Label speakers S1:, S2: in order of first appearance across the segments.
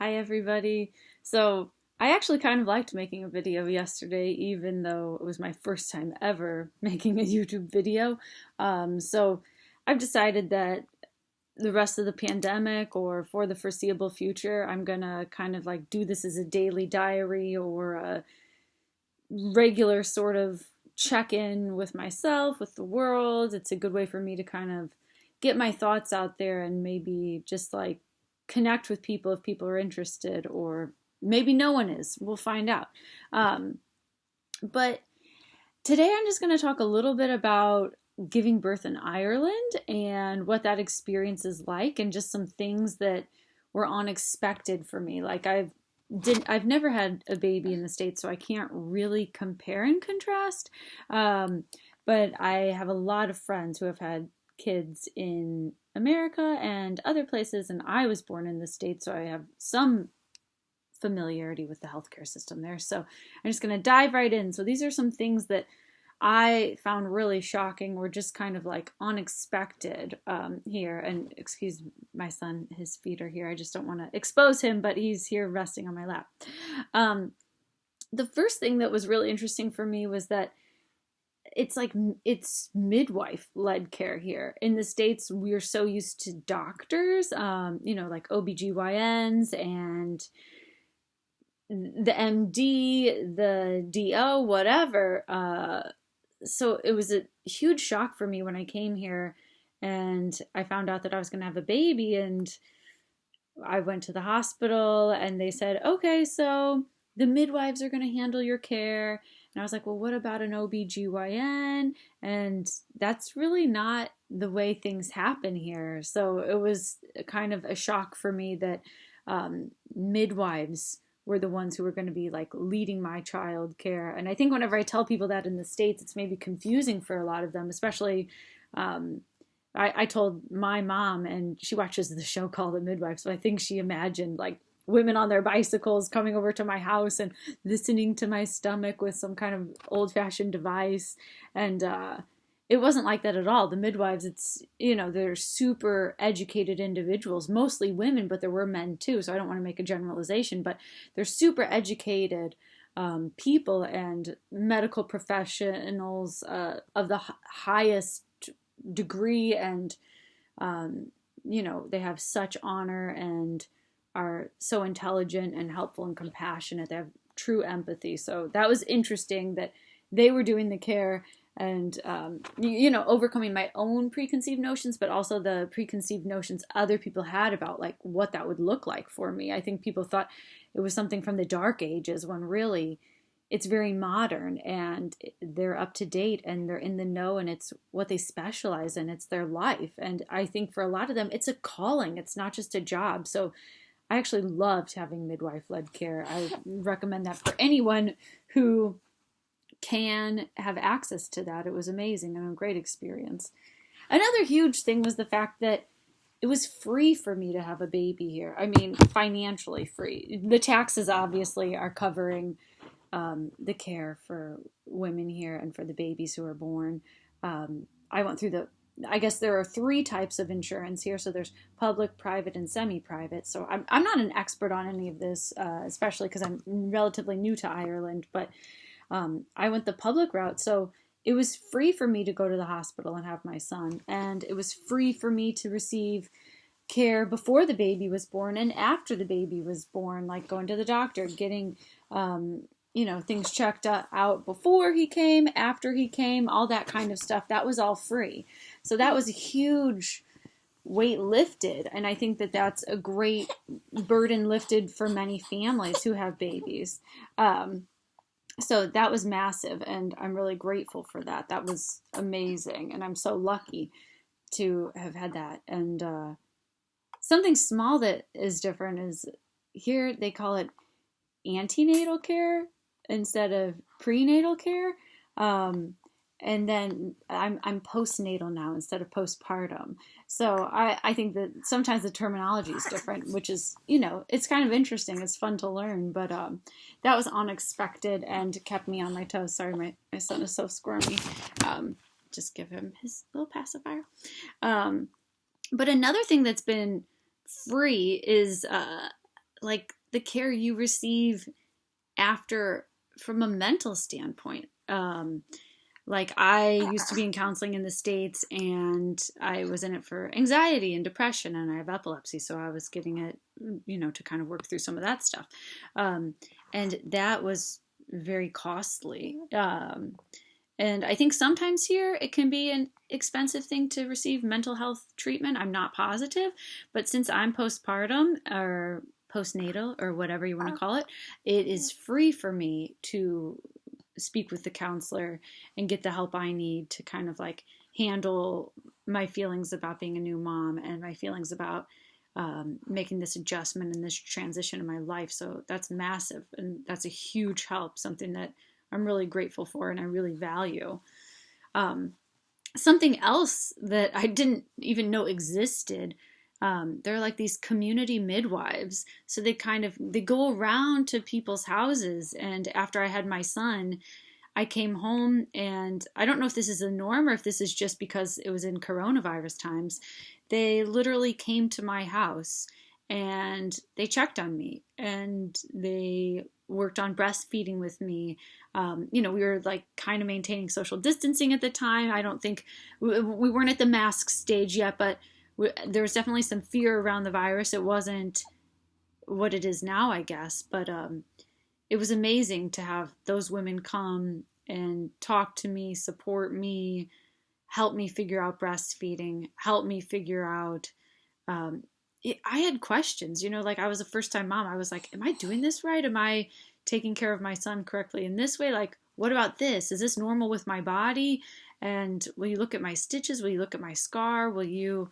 S1: Hi, everybody. So, I actually kind of liked making a video yesterday, even though it was my first time ever making a YouTube video. So, I've decided that the rest of the pandemic or for the foreseeable future, I'm gonna kind of like do this as a daily diary or a regular sort of check in with myself, with the world. It's a good way for me to kind of get my thoughts out there and maybe just like connect with people if people are interested, or maybe no one is. We'll find out. Um, but today I'm just going to talk a little bit about giving birth in Ireland and what that experience is like, and just some things that were unexpected for me. Like I've never had a baby in the States, so I can't really compare and contrast. Um, but I have a lot of friends who have had kids in America and other places, and I was born in the States, so I have some familiarity with the healthcare system there. So I'm just going to dive right in. So these are some things that I found really shocking, or just kind of like unexpected here. And excuse my son, his feet are here. I just don't want to expose him, but he's here resting on my lap. Um, the first thing that was really interesting for me was that it's midwife led care here. In the States, we're so used to doctors, like OBGYNs and the MD, the DO, whatever. So it was a huge shock for me when I came here and I found out that I was going to have a baby. And I went to the hospital and they said, okay, so the midwives are going to handle your care. And I was like, well, what about an OBGYN? And that's really not the way things happen here. So it was kind of a shock for me that midwives were the ones who were going to be like leading my child care. And I think whenever I tell people that in the States, it's maybe confusing for a lot of them, especially um, I told my mom, and she watches the show called The Midwife, so I think she imagined like women on their bicycles coming over to my house and listening to my stomach with some kind of old-fashioned device. And it wasn't like that at all. The midwives, they're super educated individuals, mostly women, but there were men too, so I don't want to make a generalization, but they're super educated people and medical professionals of the highest degree. And they have such honor and are so intelligent and helpful and compassionate. They have true empathy. So that was interesting that they were doing the care and overcoming my own preconceived notions, but also the preconceived notions other people had about like what that would look like for me. I think people thought it was something from the dark ages, when really it's very modern, and they're up to date and they're in the know, and it's what they specialize in. It's their life. And I think for a lot of them, it's a calling. It's not just a job. So I actually loved having midwife led care. I recommend that for anyone who can have access to that. It was amazing and a great experience. Another huge thing was the fact that it was free for me to have a baby here. I mean, financially free. The taxes obviously are covering the care for women here and for the babies who are born. I went through I guess there are three types of insurance here. So there's public, private, and semi-private. So I'm not an expert on any of this, especially because I'm relatively new to Ireland, but I went the public route. So it was free for me to go to the hospital and have my son. And it was free for me to receive care before the baby was born and after the baby was born, like going to the doctor, getting things checked out before he came, after he came, all that kind of stuff. That was all free. So that was a huge weight lifted. And I think that that's a great burden lifted for many families who have babies. So that was massive. And I'm really grateful for that. That was amazing. And I'm so lucky to have had that. And something small that is different is here they call it antenatal care instead of prenatal care. And then I'm postnatal now instead of postpartum. So I think that sometimes the terminology is different, which is, it's kind of interesting. It's fun to learn, but that was unexpected and kept me on my toes. Sorry, my son is so squirmy. Just give him his little pacifier. But another thing that's been free is like the care you receive after from a mental standpoint. Like I used to be in counseling in the States, and I was in it for anxiety and depression, and I have epilepsy. So I was getting it, to kind of work through some of that stuff. And that was very costly. And I think sometimes here it can be an expensive thing to receive mental health treatment. I'm not positive, but since I'm postpartum or postnatal or whatever you want to call it, it is free for me to speak with the counselor and get the help I need to kind of like handle my feelings about being a new mom and my feelings about making this adjustment and this transition in my life. So that's massive, and that's a huge help, something that I'm really grateful for and I really value. Something else that I didn't even know existed, they're like these community midwives. So they go around to people's houses. And after I had my son, I came home, and I don't know if this is the norm or if this is just because it was in coronavirus times. They literally came to my house and they checked on me and they worked on breastfeeding with me. We were like kind of maintaining social distancing at the time. I don't think we weren't at the mask stage yet, but there was definitely some fear around the virus. It wasn't what it is now, I guess, but it was amazing to have those women come and talk to me, support me, help me figure out breastfeeding, help me figure out, I had questions, like I was a first time mom. I was like, am I doing this right? Am I taking care of my son correctly in this way? Like, what about this? Is this normal with my body? And will you look at my stitches? Will you look at my scar? Will you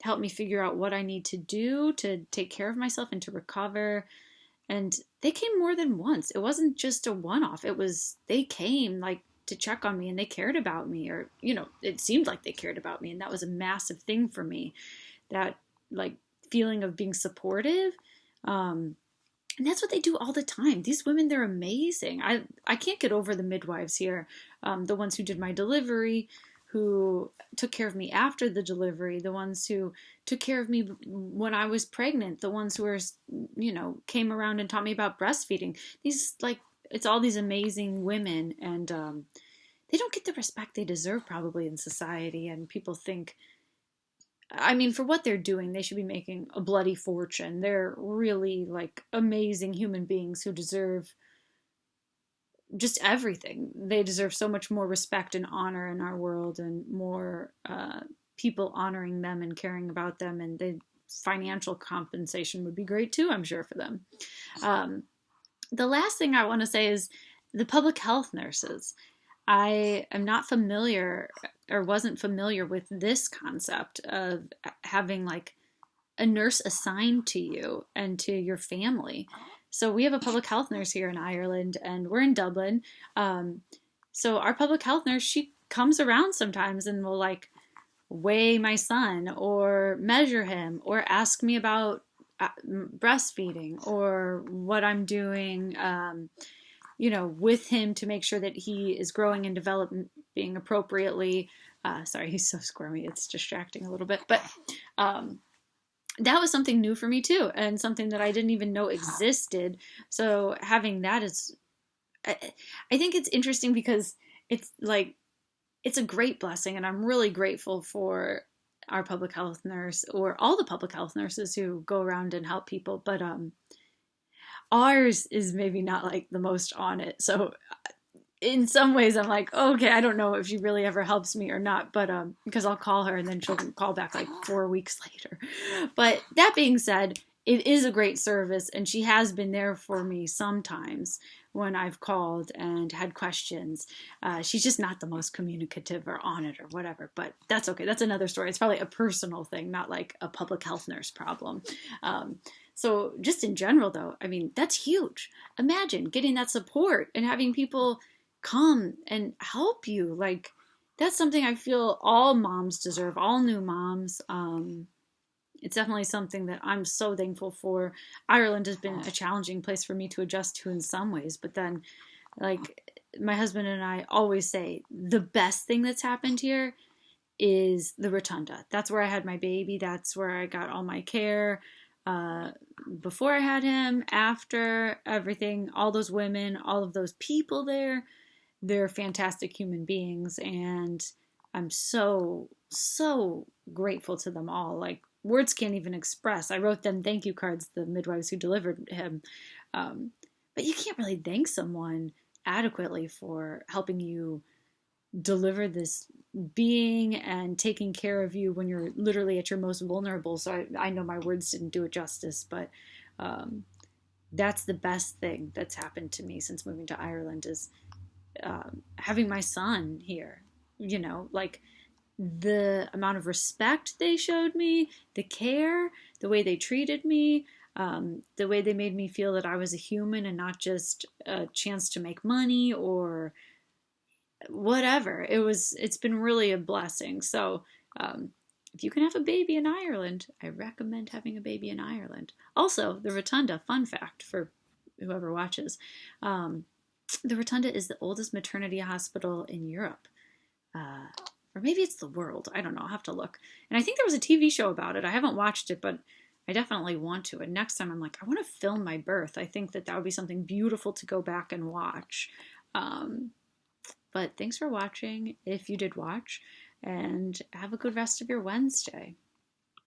S1: help me figure out what I need to do to take care of myself and to recover? And they came more than once. It wasn't just a one-off. They came like to check on me, and they cared about me, or, it seemed like they cared about me. And that was a massive thing for me, that like feeling of being supportive. And that's what they do all the time. These women, they're amazing. I can't get over the midwives here. The ones who did my delivery, who took care of me after the delivery, the ones who took care of me when I was pregnant, the ones who were, came around and taught me about breastfeeding. It's all these amazing women, and they don't get the respect they deserve probably in society. And people think, for what they're doing, they should be making a bloody fortune. They're really like amazing human beings who deserve just everything. They deserve so much more respect and honor in our world, and more people honoring them and caring about them. And the financial compensation would be great too, I'm sure, for them. The last thing I want to say is the public health nurses. I am not familiar, or wasn't familiar with, this concept of having like a nurse assigned to you and to your family. So we have a public health nurse here in Ireland, and we're in Dublin. So our public health nurse, she comes around sometimes and will like weigh my son or measure him or ask me about breastfeeding or what I'm doing, with him to make sure that he is growing and developing appropriately. Sorry, he's so squirmy. It's distracting a little bit, but that was something new for me too, and something that I didn't even know existed. So having that is, I think it's interesting because it's a great blessing, and I'm really grateful for our public health nurse, or all the public health nurses who go around and help people. But ours is maybe not like the most on it. So in some ways I'm like, okay, I don't know if she really ever helps me or not, but because I'll call her and then she'll call back like 4 weeks later. But that being said, it is a great service, and she has been there for me sometimes when I've called and had questions. She's just not the most communicative or on it or whatever, but that's okay. That's another story. It's probably a personal thing, not like a public health nurse problem. So just in general though, that's huge. Imagine getting that support and having people come and help you. Like, that's something I feel all moms deserve, all new moms. It's definitely something that I'm so thankful for. Ireland has been a challenging place for me to adjust to in some ways, but then, like, my husband and I always say the best thing that's happened here is the Rotunda. That's where I had my baby. That's where I got all my care. uh, before I had him, after everything, all those women, all of those people there, they're fantastic human beings. And I'm so, so grateful to them all. Like, words can't even express. I wrote them thank you cards, the midwives who delivered him. Um, but you can't really thank someone adequately for helping you deliver this being and taking care of you when you're literally at your most vulnerable. So I know my words didn't do it justice, but um, that's the best thing that's happened to me since moving to Ireland is having my son here. You know, like the amount of respect they showed me, the care, the way they treated me, the way they made me feel that I was a human and not just a chance to make money or whatever. It's been really a blessing. So, if you can have a baby in Ireland, I recommend having a baby in Ireland. Also, the Rotunda, fun fact for whoever watches, the Rotunda is the oldest maternity hospital in Europe. Uh, or maybe it's the world. I don't know. I'll have to look. And I think there was a TV show about it. I haven't watched it, but I definitely want to. And next time I'm like, I want to film my birth. I think that would be something beautiful to go back and watch. Um, but thanks for watching, if you did watch, and have a good rest of your Wednesday.